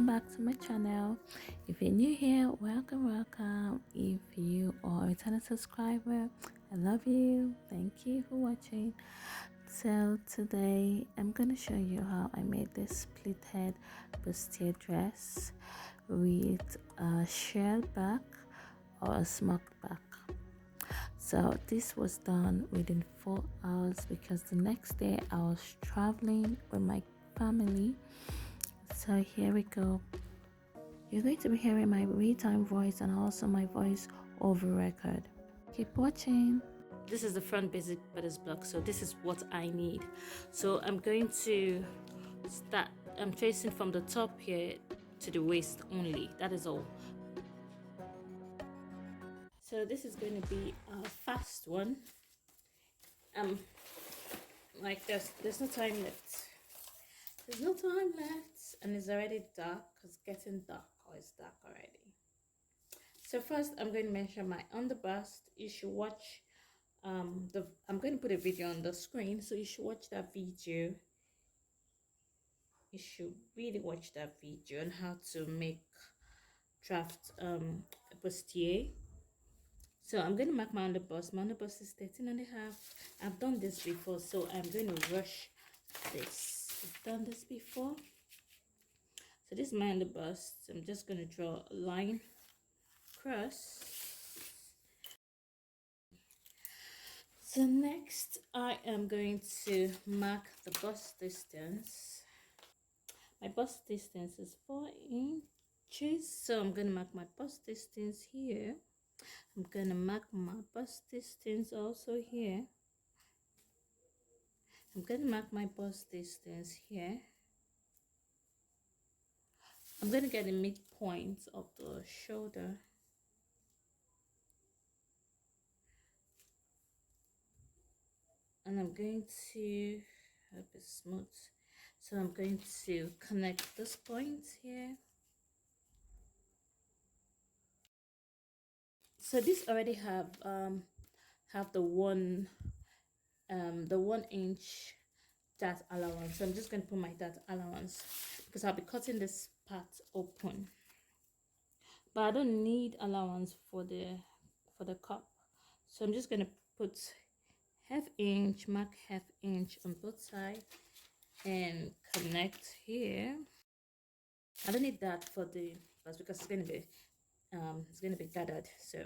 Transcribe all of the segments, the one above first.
welcome back to my channel. If you're new here, welcome. If you are a returning subscriber, I love you. Thank you for watching. So today I'm gonna show you how I made this pleated bustier dress with a shirred back or a smoked back. So this was done within 4 hours because the next day I was traveling with my family. So here we go. You're going to be hearing my real-time voice and also my voice over record. Keep watching. This is the front basic bodice block, so this is what I need. So I'm going to start, I'm tracing from the top here to the waist only, that is all. So this is going to be a fast one. Like there's no time left. There's no time left, and it's already dark. It's getting dark, or it's dark already. So first, I'm going to measure my underbust. You should watch I'm going to put a video on the screen, so you should watch that video. You should really watch that video on how to make draft a bustier. So I'm going to mark my underbust. My underbust is 13.5. I've done this before, so I'm going to rush this. I've done this before. So this is my underbust. I'm just going to draw a line across. So next I am going to mark the bust distance. My bust distance is 4 inches, so I'm going to mark my bust distance here. I'm going to mark my bust distance also here. I'm going to mark my bust distance here. I'm going to get the midpoint of the shoulder. And I'm going to have it smooth. So I'm going to connect this point here. So this already have the 1 inch dart allowance. So I'm just going to put my dart allowance because I'll be cutting this part open, but I don't need allowance for the cup. So I'm just going to put ½ inch, mark ½ inch on both sides and connect here. I don't need that for the bust because it's going to be gathered. So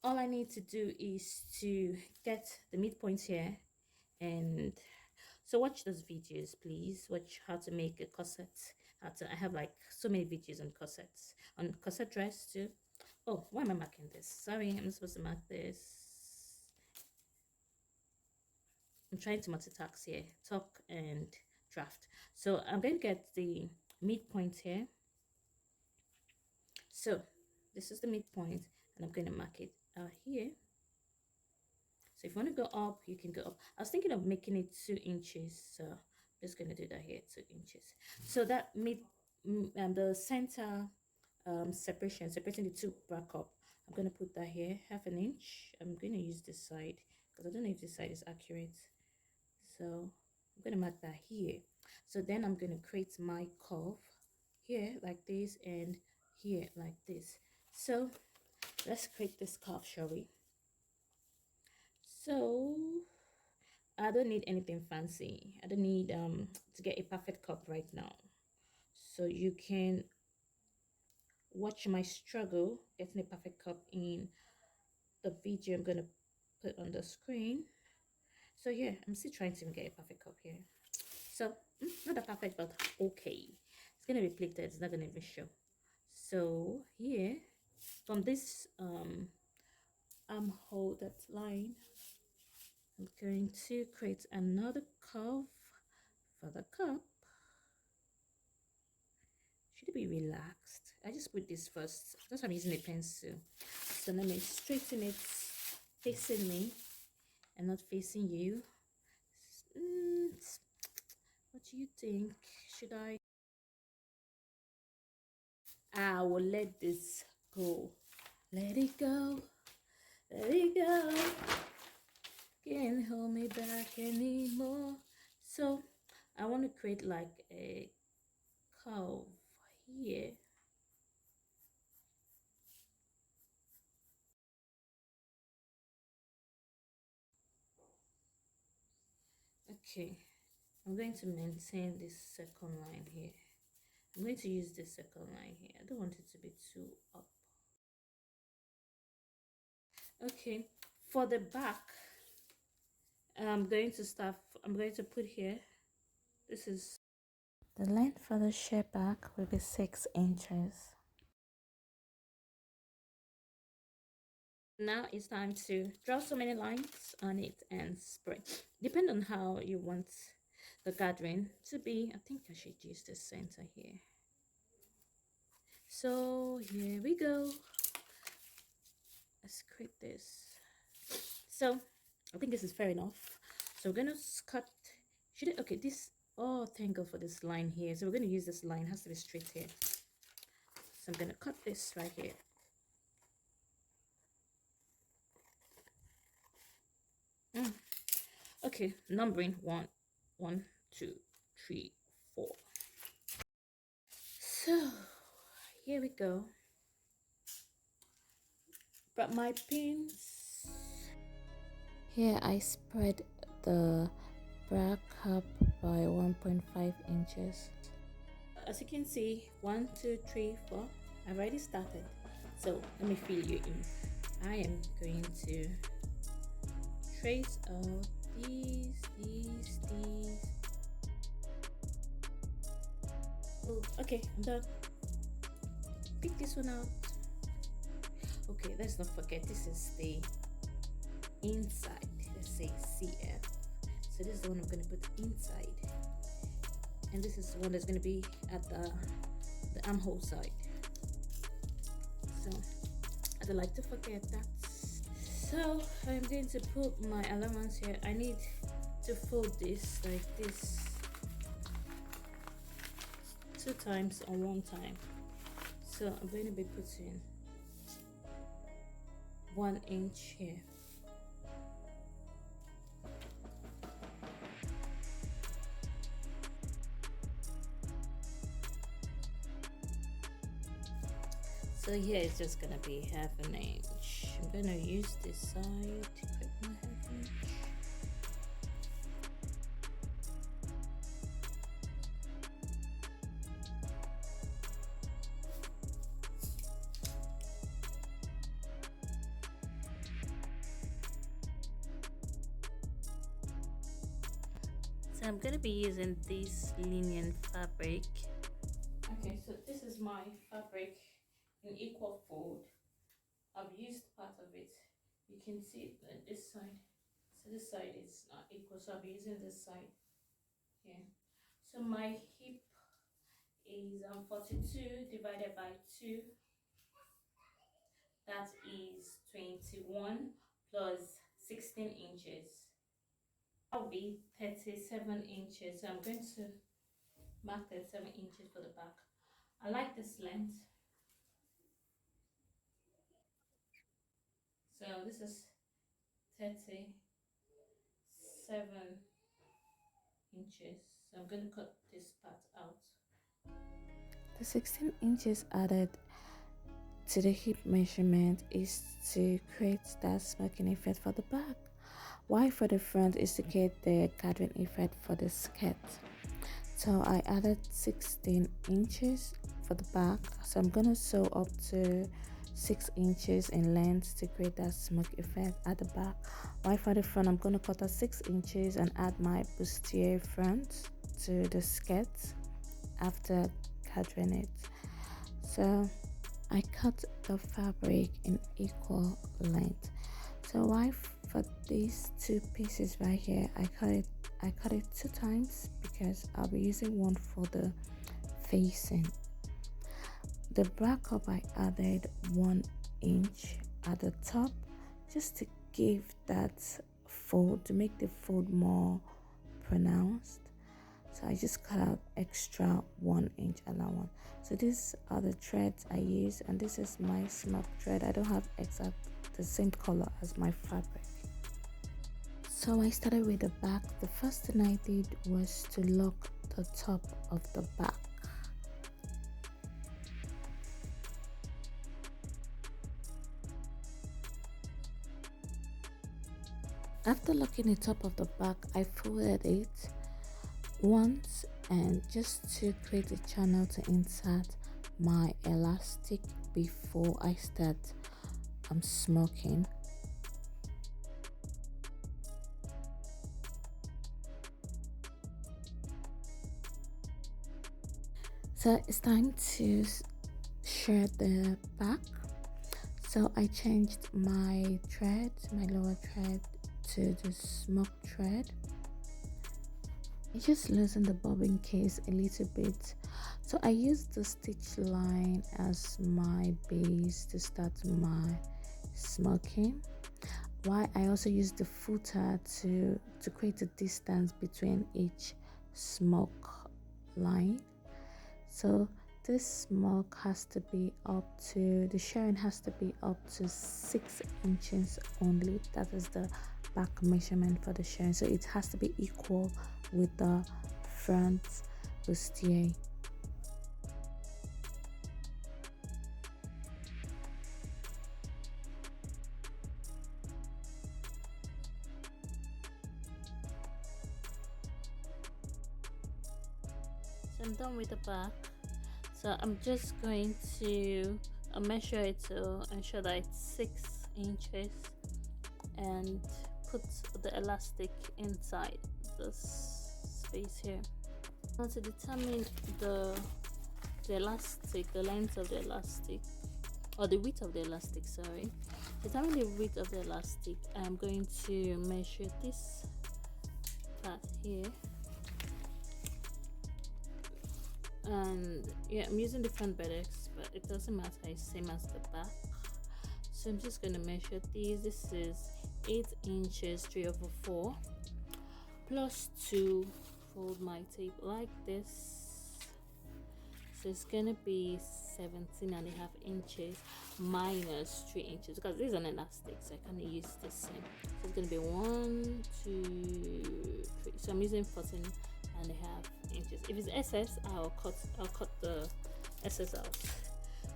all I need to do is to get the midpoint here. And so watch those videos, please. Watch how to make a corset. I have like so many videos on corsets, on corset dress too. Oh, why am I marking this? Sorry, I'm supposed to mark this. I'm trying to multitask here, talk and draft. So I'm going to get the midpoint here. So this is the midpoint, and I'm going to mark it out here. So if you want to go up, you can go up. I was thinking of making it 2 inches, so I'm just going to do that here, 2 inches. So that the center separating the two back up, I'm going to put that here, ½ inch. I'm going to use this side because I don't know if this side is accurate. So I'm going to mark that here. So then I'm going to create my curve here like this and here like this. So let's create this curve, shall we? So I don't need anything fancy. I don't need to get a perfect cup right now. So you can watch my struggle getting a perfect cup in the video I'm gonna put on the screen. So yeah, I'm still trying to get a perfect cup here. So not a perfect, but okay. It's gonna be pleated, it's not gonna even show. So here from this armhole, that line, I'm going to create another curve for the cup. Should it be relaxed? I just put this first. That's why I'm using a pencil. So let me straighten it facing me and not facing you. What do you think? Should I will let this go. Let it go. Let it go. Can't hold me back anymore. So I want to create like a curve here. Okay, I'm going to maintain this second line here. I'm going to use this second line here. I don't want it to be too up. Okay, for the back, I'm going to put here, this is the length for the shape back will be 6 inches. Now it's time to draw so many lines on it and spread. Depend on how you want the gathering to be. I think I should use the center here. So here we go. Let's create this. So I think this is fair enough. So we're gonna cut. Should it? Okay, this. Oh, thank God for this line here. So we're gonna use this line. It has to be straight here. So I'm gonna cut this right here. Okay, numbering 1, 2, 3, 4. So here we go. But my pins. Here I spread the bra cup by 1.5 inches. As you can see, 1, 2, 3, 4. I've already started. So let me fill you in. I am going to trace out these. Oh, okay, I'm done. Pick this one out. Okay, let's not forget this is the inside. Let's say CF. So this is the one I'm going to put inside, and this is the one that's going to be at the armhole side. So I don't like to forget that. So I'm going to put my allowance here. I need to fold this like this 2 times or 1 time. So I'm going to be putting 1 inch here. So here it's just gonna be 1/2 inch. I'm gonna use this side to cut my 1/2 inch. So I'm gonna be using this linen fabric. Okay, so this is my fabric in equal fold. I've used part of it. You can see that this side. So this side is not equal, so I'll be using this side here. So my hip is 42 divided by 2. That is 21 plus 16 inches. That will be 37 inches. So I'm going to mark 37 inches for the back. I like this length. So this is 37 inches. So I'm going to cut this part out. The 16 inches added to the hip measurement is to create that smoking effect for the back, while for the front is to create the gathering effect for the skirt. So I added 16 inches for the back, so I'm gonna sew up to 6 inches in length to create that smoke effect at the back, while for the front I'm gonna cut out 6 inches and add my bustier front to the skirt after gathering it. So I cut the fabric in equal length. So why for these 2 pieces right here, I cut it 2 times because I'll be using one for the facing. The bra cup I added 1 inch at the top just to give that fold, to make the fold more pronounced. So I just cut out extra 1 inch allowance. So these are the threads I use, and this is my smock thread. I don't have exact the same color as my fabric. So I started with the back. The first thing I did was to lock the top of the back. After locking the top of the back, I folded it once and just to create a channel to insert my elastic before I start smoking. So it's time to shred the back. So I changed my thread, my lower thread, to the smoke thread. I just loosened the bobbin case a little bit. So I used the stitch line as my base to start my smoking, while I also used the footer to create a distance between each smoke line. So this smoke has to be up to, the sharing has to be up to 6 inches only. That is the back measurement for the sharing. So it has to be equal with the front bustier. So I'm done with the back. So I'm just going to measure it to ensure that it's 6 inches and put the elastic inside this space here. Now to determine the elastic, the length of the elastic, or the width of the elastic, sorry. To determine the width of the elastic, I'm going to measure this part here. And yeah, I'm using the front buttocks, but it doesn't matter, it's same as the back. So I'm just going to measure these. This is 8 inches 3/4 plus 2. Fold my tape like this, so it's gonna be 17.5 inches minus 3 inches, because this is an elastic, so I can't use the same. So it's gonna be 1, 2, 3. So I'm using 14.5 inches. If it's SS, I'll cut the SS out.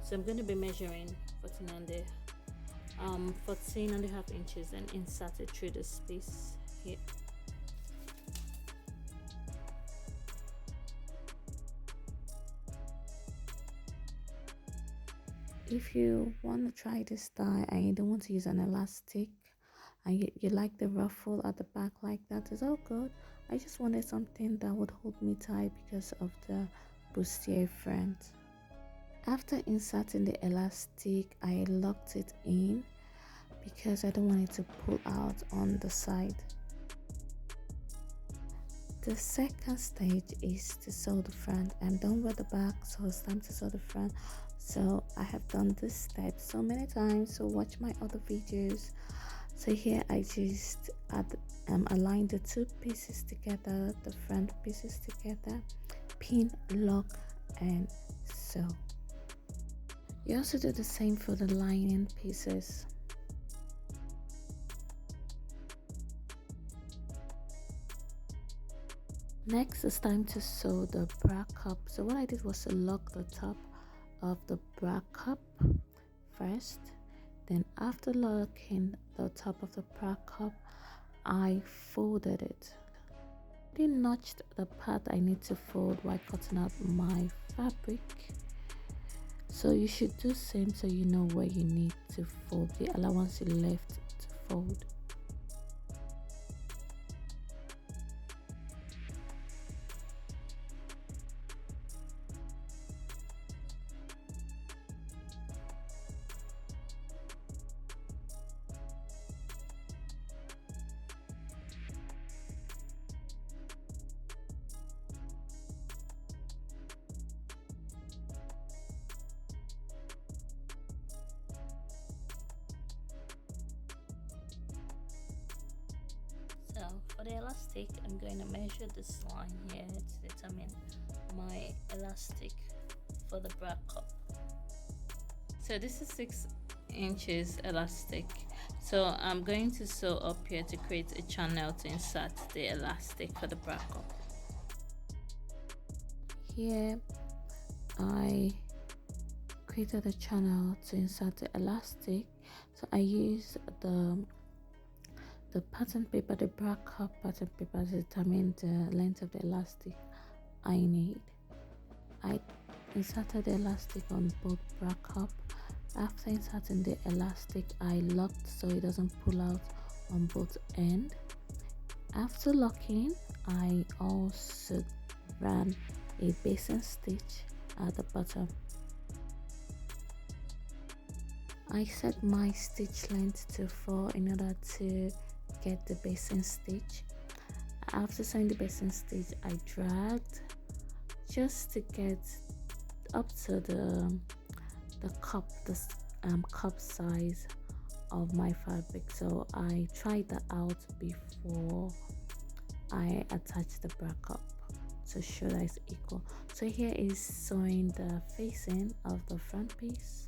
So I'm going to be measuring 14.5 inches and insert it through the space here. If you want to try this style and you don't want to use an elastic and you like the ruffle at the back like that, it's all good. I just wanted something that would hold me tight because of the bustier front. After inserting the elastic, I locked it in because I don't want it to pull out on the side. The second stage is to sew the front. I'm done with the back, so it's time to sew the front. So I have done this step so many times, so watch my other videos. So here I just align the two pieces together, the front pieces together, pin, lock, and sew. You also do the same for the lining pieces. Next, it's time to sew the bra cup. So what I did was to lock the top of the bra cup first. Then after locking the top of the bra cup, I folded it. I didn't notch the part I need to fold while cutting out my fabric. So you should do same so you know where you need to fold, the allowance you left to fold. So for the elastic, I'm going to measure this line here to determine my elastic for the bra cup. So this is 6 inches elastic. So I'm going to sew up here to create a channel to insert the elastic for the bra cup. Here I created a channel to insert the elastic. So I used the The pattern paper, the black cup pattern paper, determine the length of the elastic I need. I inserted the elastic on both bra cup. After inserting the elastic, I locked so it doesn't pull out on both ends. After locking, I also ran a basin stitch at the bottom. I set my stitch length to 4 in order to get the basin stitch. After sewing the basin stitch, I dragged just to get up to the cup, cup size of my fabric. So I tried that out before I attached the bra cup to show that it's equal. So here is sewing the facing of the front piece.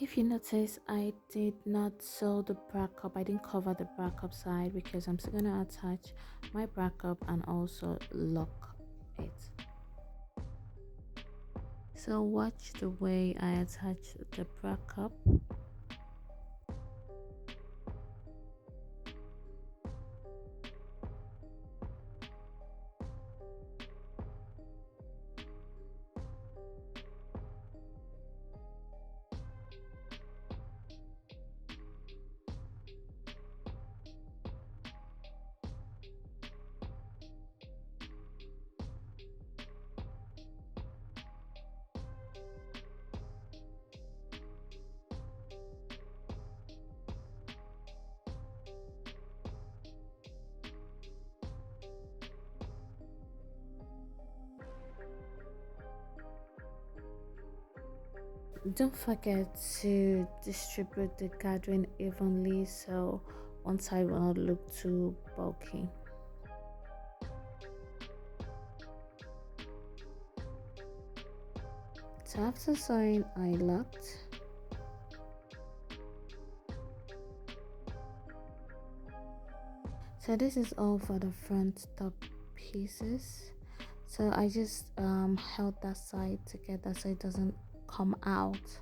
If you notice, I did not sew the bra cup. I didn't cover the bra cup side because I'm still gonna attach my bra cup and also lock it. So watch the way I attach the bra cup. Don't forget to distribute the gathering evenly so one side will not look too bulky. So after sewing, I locked. So this is all for the front top pieces. So I just held that side together so it doesn't come out.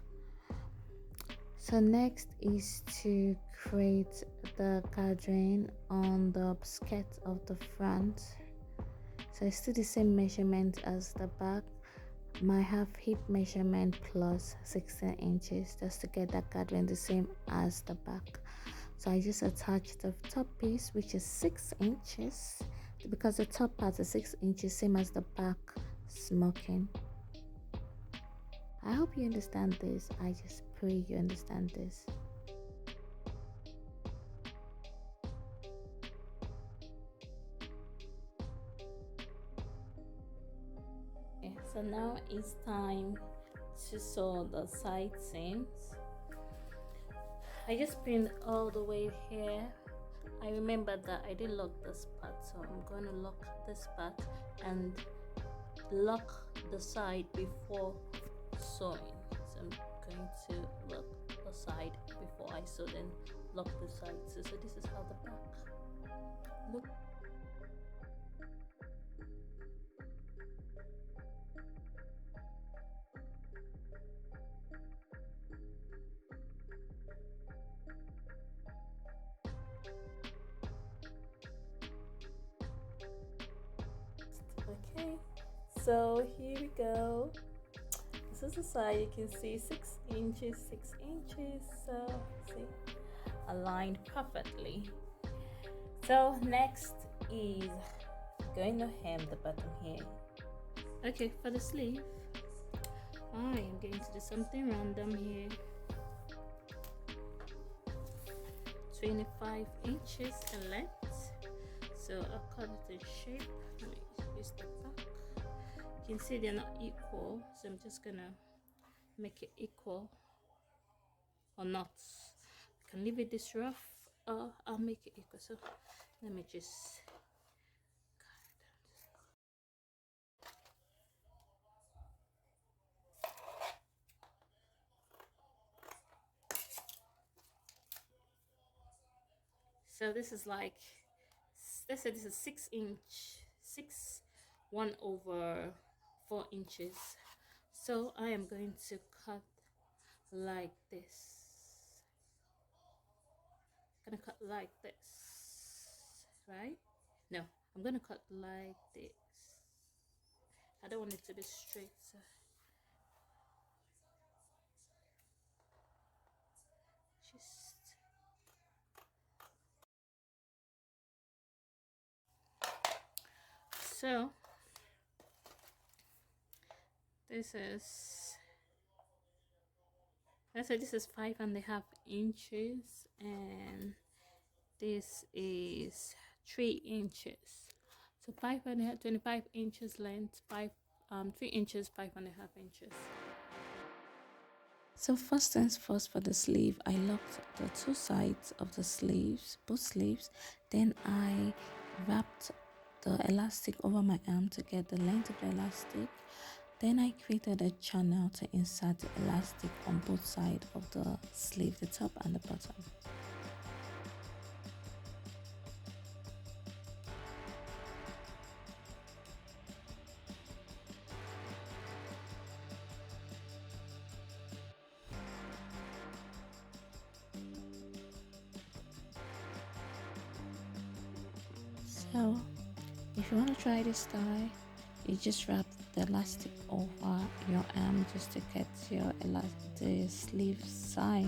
So next is to create the gathering on the skirt of the front. So it's still the same measurement as the back. My half hip measurement plus 16 inches just to get that gathering the same as the back. So I just attached the top piece, which is 6 inches, because the top part is 6 inches, same as the back smoking. I hope you understand this. I just pray you understand this. Okay, so now it's time to sew the side seams. I just pinned all the way here. I remember that I didn't lock this part, so I'm going to lock this part and lock the side before sewing. So I'm going to lock the side before I sew, then lock the side. So this is how the back looks. Okay, So here we go. This is the side. You can see 6 inches, 6 inches. So see, aligned perfectly. So next is going to hem the bottom here. Okay, for the sleeve, I am going to do something random here. 25 inches in length. So I'll cut it in shape. Let me use the back. You can see they're not equal, so I'm just gonna make it equal or not. I can leave it this rough, or I'll make it equal. So let me just so this is like, let's say this is 1/4 inches. So I am going to cut like this. I'm gonna cut like this, right? No, I'm gonna cut like this. I don't want it to be straight, so just so this is, let's say this is 5.5 inches, and this is 3 inches. So 5.5, 25 inches length, 3 inches, 5.5 inches. So first things first, for the sleeve, I locked the two sides of the sleeves, both sleeves. Then I wrapped the elastic over my arm to get the length of the elastic. Then I created a channel to insert the elastic on both sides of the sleeve, the top and the bottom. So if you want to try this style, you just wrap the elastic over your arm just to get your the sleeve size,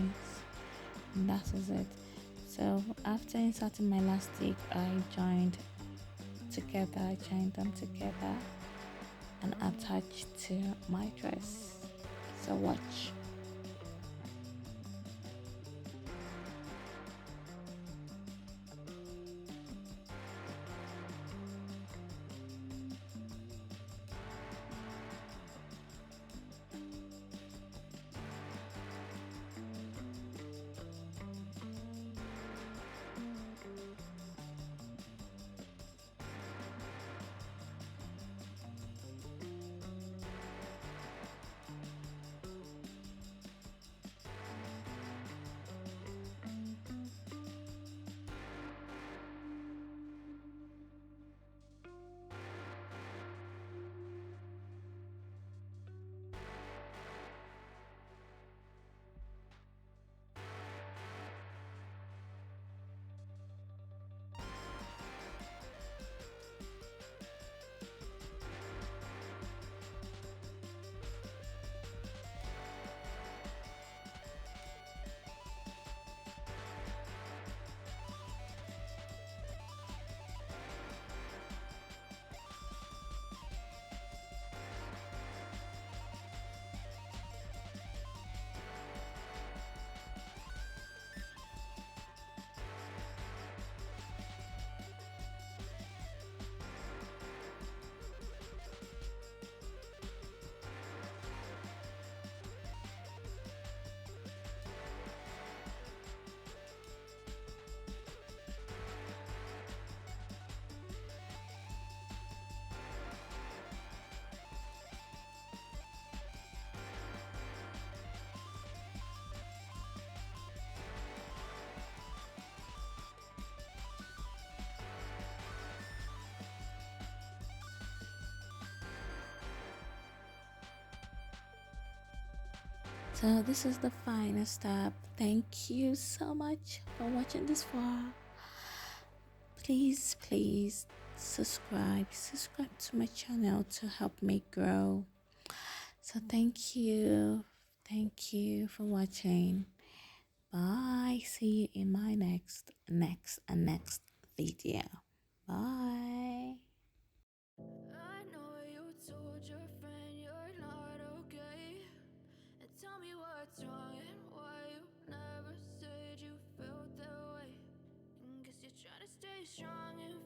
and that is it. So after inserting my elastic, I joined them together and attached to my dress. So watch. So this is the final step. Thank you so much for watching this far. Please subscribe to my channel to help me grow. So thank you for watching. Bye. See you in my next video. Bye. I know you told your friend you're not okay, and tell me what's wrong and why you never said you felt that way. Guess you're trying to stay strong and